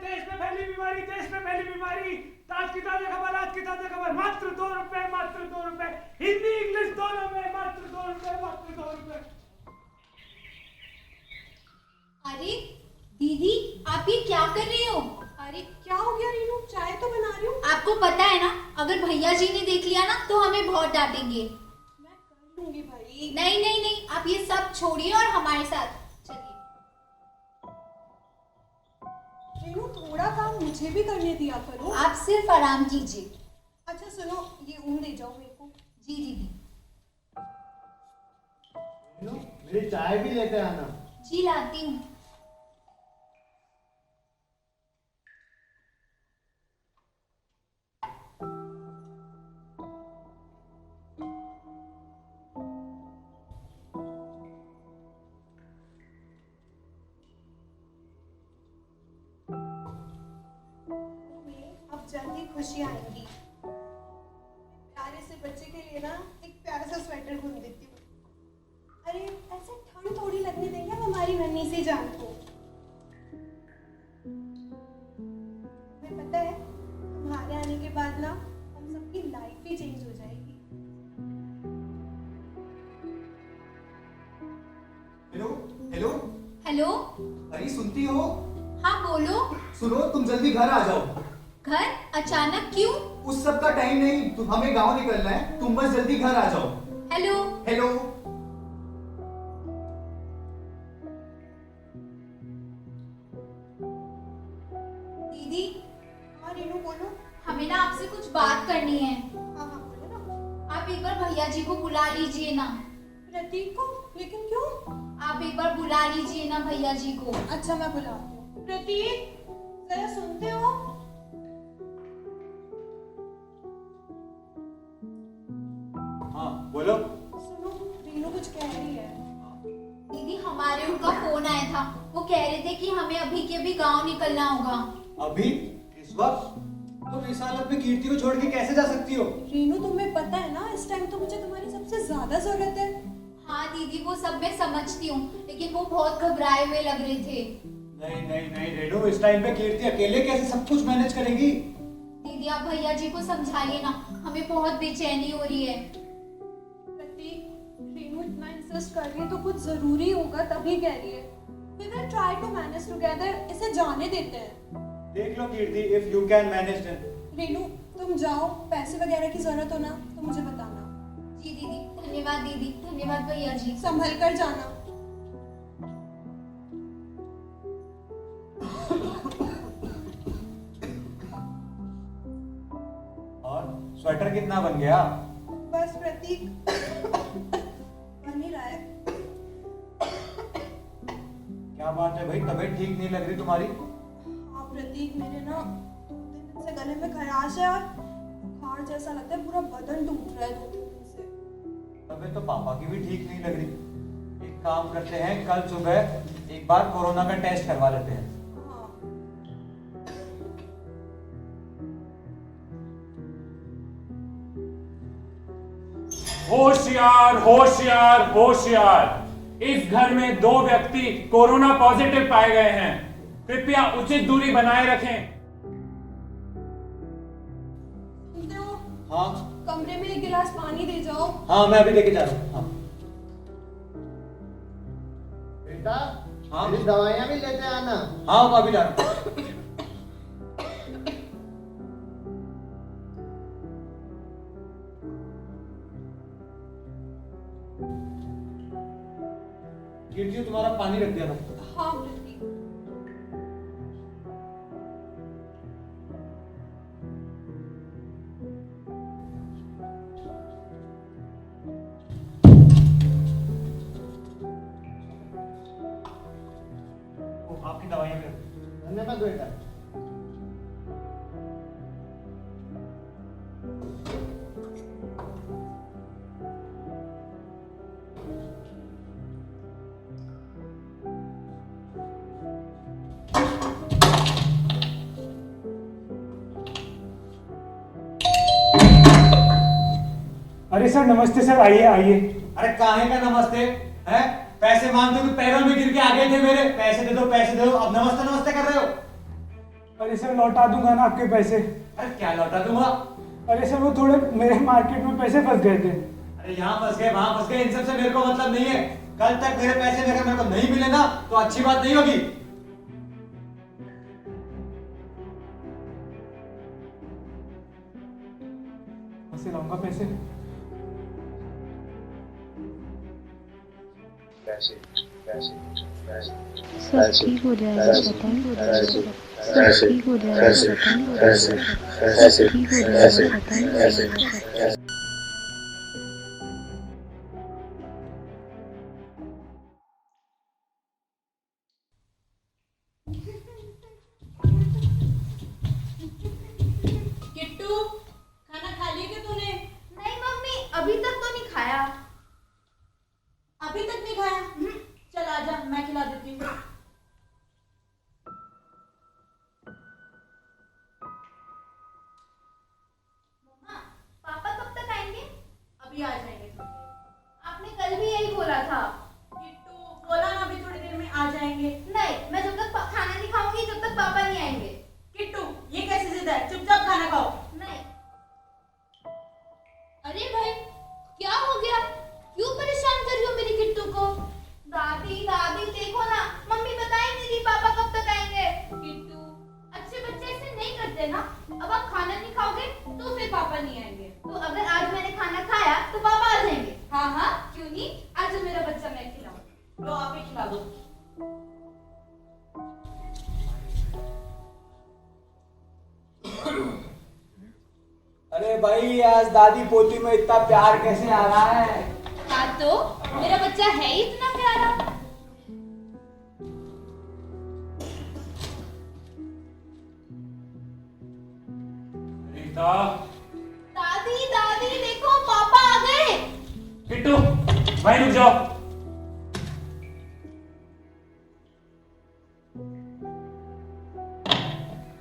देश में फैली बीमारी, देश में फैली बीमारी। आज की ताजा खबर, आज की ताजा खबर, मात्र 2 रुपए, मात्र 2 रुपए, हिंदी इंग्लिश दोनों में मात्र 2 रुपए, मात्र 2 रुपए। अरे दीदी, आप ये क्या कर रही हो? अरे क्या हो गया रीनू, चाय तो बना रही हूँ। आपको पता है ना, अगर भैया जी ने देख लिया ना तो हमें बहुत डांटेंगे। मैं कर लूंगी भाई। नहीं नहीं नहीं, आप ये सब छोड़िए और हमारे साथ चलिए। रीनू, थोड़ा काम मुझे भी करने दिया करो। आप सिर्फ आराम कीजिए। अच्छा सुनो, ये ऊन ले जाओ मेरे को। जी दीदी। मेरी चाय भी लेते आना। जी लाती हूँ। अब जल्दी खुशी आएंगी। प्यारे से बच्चे के लिए ना एक प्यारा सा स्वेटर बुन देती हूँ। अरे ऐसे ठंड थोड़ी लगने देंगे हम हमारी नन्ही सी जान को। तुम्हें पता है, तुम्हारे आने के बाद ना हम सबकी लाइफ ही चेंज हो जाएगी। Hello hello. हेलो। अरे सुनती हो? हाँ बोलो। सुनो, तुम जल्दी घर आ जाओ। घर? अचानक क्यों? उस सब का टाइम नहीं, तुम हमें गांव निकलना है, तुम बस जल्दी घर आ जाओ। हेलो। हेलो। दीदी। हाँ रीनू बोलो। हमें ना आपसे कुछ बात करनी है। हाँ हाँ बोलो ना। आप एक बार भैया जी को बुला लीजिए ना। प्रतीक को? लेकिन क्यों? आप एक बार बुला लीजिए ना भैया जी को। अच्छा मैं बुलाती हूँ। प्रतीक, जरा सुनते हो? हाँ बोलो। सुनो, रीनू कुछ कह रही है। दीदी, हमारे उनका फोन आया था, वो कह रहे थे कि हमें अभी के अभी गांव निकलना होगा। अभी? इस वक्त? तुम इस हालत में कीर्ति को छोड़ के कैसे जा सकती हो? रीनू तुम्हें पता है ना, इस टाइम तो मुझे तुम्हारी सबसे ज्यादा जरूरत है। हाँ दीदी, वो सब मैं समझती हूँ, लेकिन वो बहुत घबराए हुए लग रहे थे। नहीं नहीं नहीं रेनू, इस टाइम पे कीर्ति अकेले कैसे सब कुछ मैनेज करेगी? दीदी, आप भैया जी को समझाइए ना, हमें बहुत बेचैनी हो रही है। प्रतीक, रीनू इतना इंसिस्ट कर रही है तो कुछ जरूरी होगा तभी कह रही है। We will try to manage together, इसे जाने देते हैं। देख लो Kirti, if you can manage then. Reenu तुम जाओ, पैसे वगैरह की जरूरत हो ना तो मुझे बताना। जी दीदी। धन्यवाद दीदी, धन्यवाद भैया जी। संभल कर जाना। और स्वेटर कितना बन गया? बस प्रतीक, बन ही रहा है। क्या बात है भाई, तबीयत ठीक नहीं लग रही तुम्हारी? हाँ प्रतीक, मेरे ना 2 दिन से गले में खराश है और बुखार जैसा लगता है, पूरा बदन टूट रहा है 2 दिन से। तबीयत तो पापा की भी ठीक नहीं लग रही। एक काम करते हैं, कल सुबह एक बार कोरोना का टेस्ट करवा लेते हैं। हाँ। होशियार होशियार होशियार, इस घर में 2 व्यक्ति कोरोना पॉजिटिव पाए गए हैं। कृपया उचित दूरी बनाए रखें। सुनते हो? हाँ कमरे में 1 गिलास पानी दे जाओ। हाँ, मैं अभी लेके जा रहा हूँ। हाँ बेटा, हाँ? मेरी दवाइयाँ भी लेते आना। हाँ मैं अभी जा रहा हूँ। कीर्ति, तुम्हारा पानी रख दिया था। हाँ प्रतीक। आपकी दवाइयाँ भी रख दी। धन्यवाद बेटा। अरे सर नमस्ते सर, आइए आइए। अरे काहे का नमस्ते है? पैसे मांगते हुए पैरों में गिर के आ गए थे मेरे। पैसे दे दो पैसे दे दो, अब नमस्ते नमस्ते कर रहे हो? अरे सर लौटा दूंगा ना आपके पैसे। अरे क्या लौटा दूंगा? अरे सर वो थोड़े मेरे मार्केट में पैसे फंस गए थे। अरे यहाँ फंस गए वहां फंस गए, इन सब से मेरे को मतलब नहीं है। कल तक मेरे पैसे मेरे को नहीं मिले ना तो अच्छी बात नहीं होगी। कैसे लाऊंगा पैसे? सब ठीक हो जाएगा, बताइए। सब ठीक हो जाएगा, बताइए। सब ठीक हो जाएगा, बताइए। किट्टू, खाना खा लिया क्या तूने? नहीं मम्मी, अभी तक तो नहीं खाया। अभी तक नहीं खाया? चल आजा, मैं खिला देती हूँ। मम्मा, पापा कब तक आएंगे? अभी आ जाएंगे थोड़ी देर। आपने कल भी यही बोला था। किट्टू, बोला ना अभी थोड़ी देर में आ जाएंगे। नहीं, मैं जब तक खाना नहीं खाऊंगी जब तक पापा नहीं आएंगे। किट्टू, ये कैसी जिद है? चुपचाप खाना खाओ। नहीं। अरे भाई, क्या हो गया? क्यों परेशान कर रही हो मेरी किट्टू को? दादी दादी देखो ना, मम्मी बताई नहीं रही पापा कब तक आएंगे। किट्टू, अच्छे बच्चे ऐसे नहीं करते ना। अब आप खाना नहीं खाओगे तो फिर पापा नहीं आएंगे। तो अगर आज मैंने खाना खाया तो पापा आ जाएंगे। हाँ हाँ, क्यों नहीं? आज मेरा बच्चा मैं खिलाऊं। लो आप ही खिला दो। अरे भाई आज दादी पोती में इतना प्यार कैसे आ रहा है? हाँ तो मेरा बच्चा है ही इतना प्यारा। रीता, दादी दादी देखो पापा आ गए। किट्टू, वहीं रुक जाओ।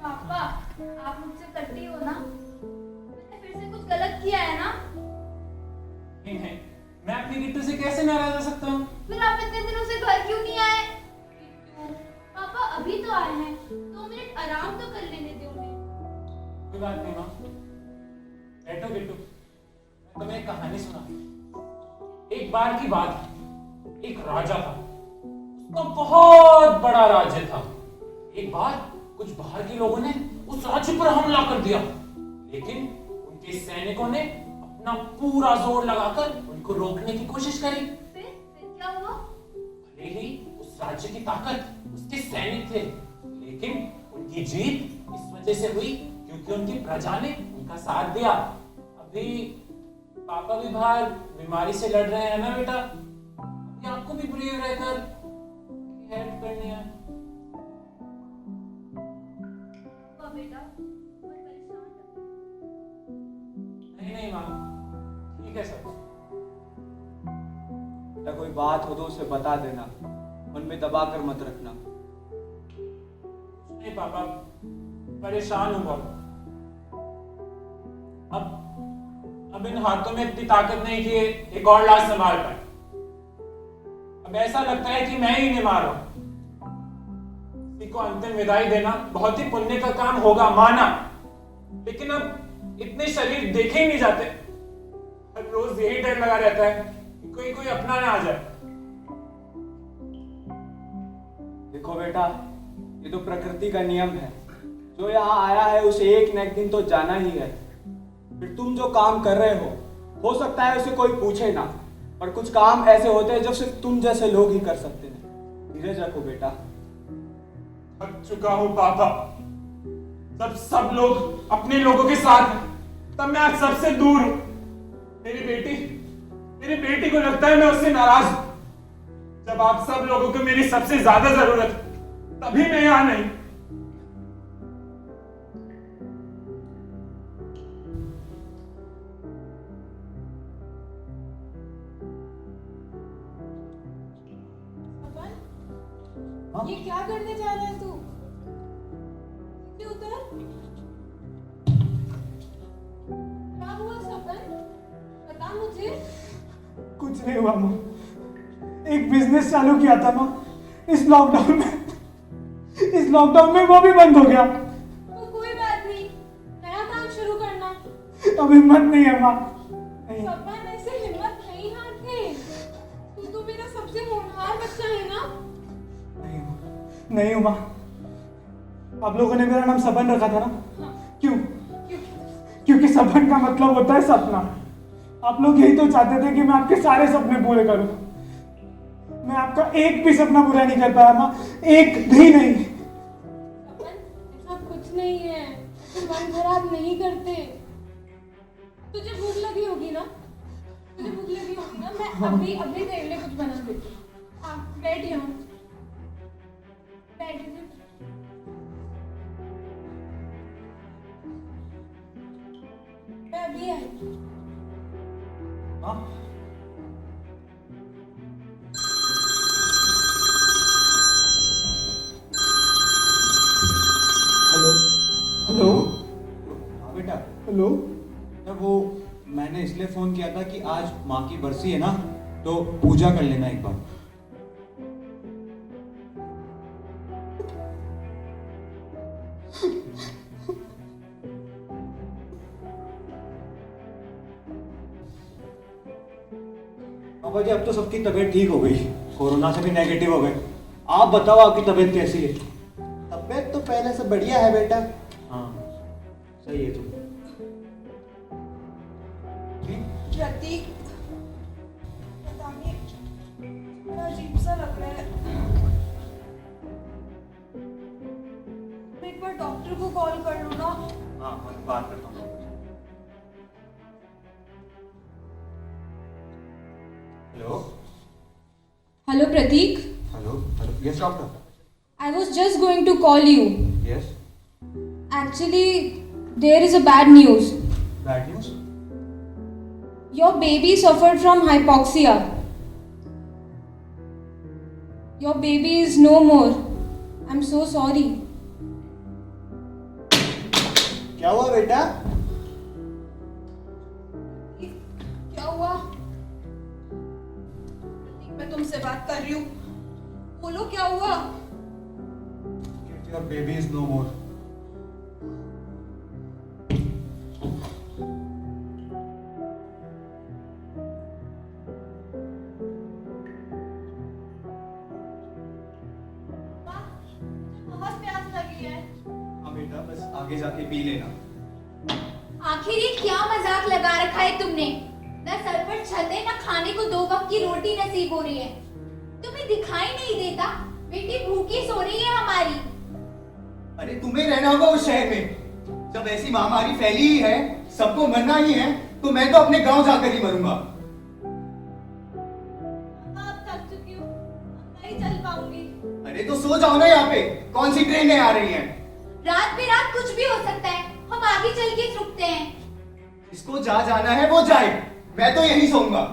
पापा, आप मुझसे कट्टी हो ना? मैंने फिर से कुछ गलत किया है ना? नहीं, मैं अपनी किट्टू से कैसे नाराज हो सकता हूँ? फिर आप इतने दिनों से घर क्यों नहीं आए? किट्टू, पापा अभी तो आए हैं, 2 मिनट आराम तो कर लेने दो उन्हें। कोई बात नहीं माँ, बैठो किट्टू। मैं तुम्हें एक कहानी सुना। एक बार की बात है, एक राजा था, उसका बहुत बड़ा राज्य था। एक बार कुछ बाहर के लोगों ने उस राज्य पर हमला कर दिया, लेकिन उनके सैनिकों ने अपना पूरा जोर लगाकर उनको रोकने की कोशिश करी। फिर क्या हुआ? भले ही उस राज्य की ताकत उसके सैनिक थे, लेकिन उनकी जीत इस वजह से हुई क्योंकि उनकी प्रजा ने उनका साथ दिया। अभी पापा भी बाहर बीमारी से लड़ रहे हैं ना बेटा, अभी आपको भी ब्रेव रहकर हेल्प करनी है। बेटा, बहुत परेशान लग रहे नहीं माँ, ठीक है सब। बेटा कोई बात हो तो उसे बता देना, मन में दबा कर मत रखना। नहीं पापा, परेशान हूँ बहुत। अब इन हाथों में इतनी ताकत नहीं कि एक और लाश संभाल पाए। अब ऐसा लगता है कि मैं ही नहीं मारा। किसी को अंतिम विदाई देना बहुत ही पुण्य का काम होगा, माना, लेकिन अब इतने शरीर देखे ही नहीं जाते। हर रोज यही डर लगा रहता है कि कोई कोई अपना ना आ जाए। देखो बेटा, ये तो प्रकृति का नियम है। जो यहाँ आया है उसे एक न एक दिन तो जाना ही है। फिर तुम जो काम कर रहे हो सकता है उसे कोई पूछे ना, पर कुछ काम ऐसे होते हैं जो सिर्फ तुम जैसे लोग ही कर सकते हैं। धीरज रखो बेटा। थक चुका हूँ पापा। जब सब लोग अपने लोगों के साथ हैं, तब मैं आज सबसे दूर हूँ। मेरी बेटी को लगता है मैं उससे नाराज हूँ। जब आप सब लोगों को मेरी सबसे ज्यादा जरूरत है, तभी मैं यहाँ नहीं। ये क्या करने जा रहा है तू? उतर। क्या हुआ सपन? बता मुझे। कुछ नहीं हुआ माँ, एक बिजनेस चालू किया था माँ, इस लॉकडाउन में वो भी बंद हो गया। अब हिम्मत नहीं है माँ। नहीं सपन ऐसे हिम्मत नहीं हारते। तू तो मेरा सबसे होनहार बच्चा है ना। नहीं माँ, नहीं हूँ माँ। आप लोगों ने मेरा नाम सबन रखा था ना? क्यों? क्योंकि सबन का मतलब होता है सपना। आप लोग यही तो चाहते थे कि मैं आपके सारे सपने पूरे करूं। मैं आपका एक भी सपना पूरा नहीं कर पाया माँ, एक भी नहीं। सपन ऐसा कुछ नहीं है, तुम मन खराब नहीं करते। तुझे भूख लगी होगी ना? मैं अभी तेरे लिए कुछ बना देती हूँ। बैठ यहाँ, बैठ। मैं अभी आई। हाँ? हेलो हेलो हाँ बेटा, हेलो। वो मैंने इसलिए फोन किया था कि आज माँ की बरसी है ना, तो पूजा कर लेना एक बार। पापा जी, अब तो सबकी तबीयत ठीक हो गई, कोरोना से भी नेगेटिव हो गए। आप बताओ, आपकी तबीयत कैसी है? तबीयत तो पहले से बढ़िया है बेटा। हाँ सही है। तुम प्रतीक, पता नहीं बड़ा अजीब सा लग रहा है। मैं एक बार डॉक्टर को कॉल कर लूँ ना? हाँ, मैं बात करता हूँ। Hello Hello Pratik, hello hello, yes doctor. I was just going to call you. Yes, Actually, there is a bad news. Bad news. Your baby suffered from hypoxia. Your baby is no more. I'm so sorry. क्या हुआ बेटा? क्या हुआ? प्रतीक, मैं तुमसे बात कर रही हूँ, बोलो क्या हुआ? योर बेबी इज नो मोर। बहुत प्यास लगी है। हाँ बेटा, बस आगे जाके पी लेना। आखिर ये क्या मजाक लगा रखा है तुमने? न सर पर छत है, न खाने को 2 वक्त की रोटी नसीब हो रही है। तुम्हें दिखाई नहीं देता बेटी भूखी सो रही है हमारी। अरे तुम्हें रहना होगा उस शहर में। जब ऐसी महामारी फैली ही है, सबको मरना ही है, तो मैं तो अपने गांव जाकर ही मरूंगा। अब थक चुकी हूँ, नहीं चल पाऊंगी। अरे तो सो जाओ ना यहाँ पे। कौन सी ट्रेनें आ रही हैं? रात पे रात कुछ भी हो सकता है, हम आगे चल के रुकते हैं। इसको जा जाना है वो जाए, मैं तो यही सोऊंगा।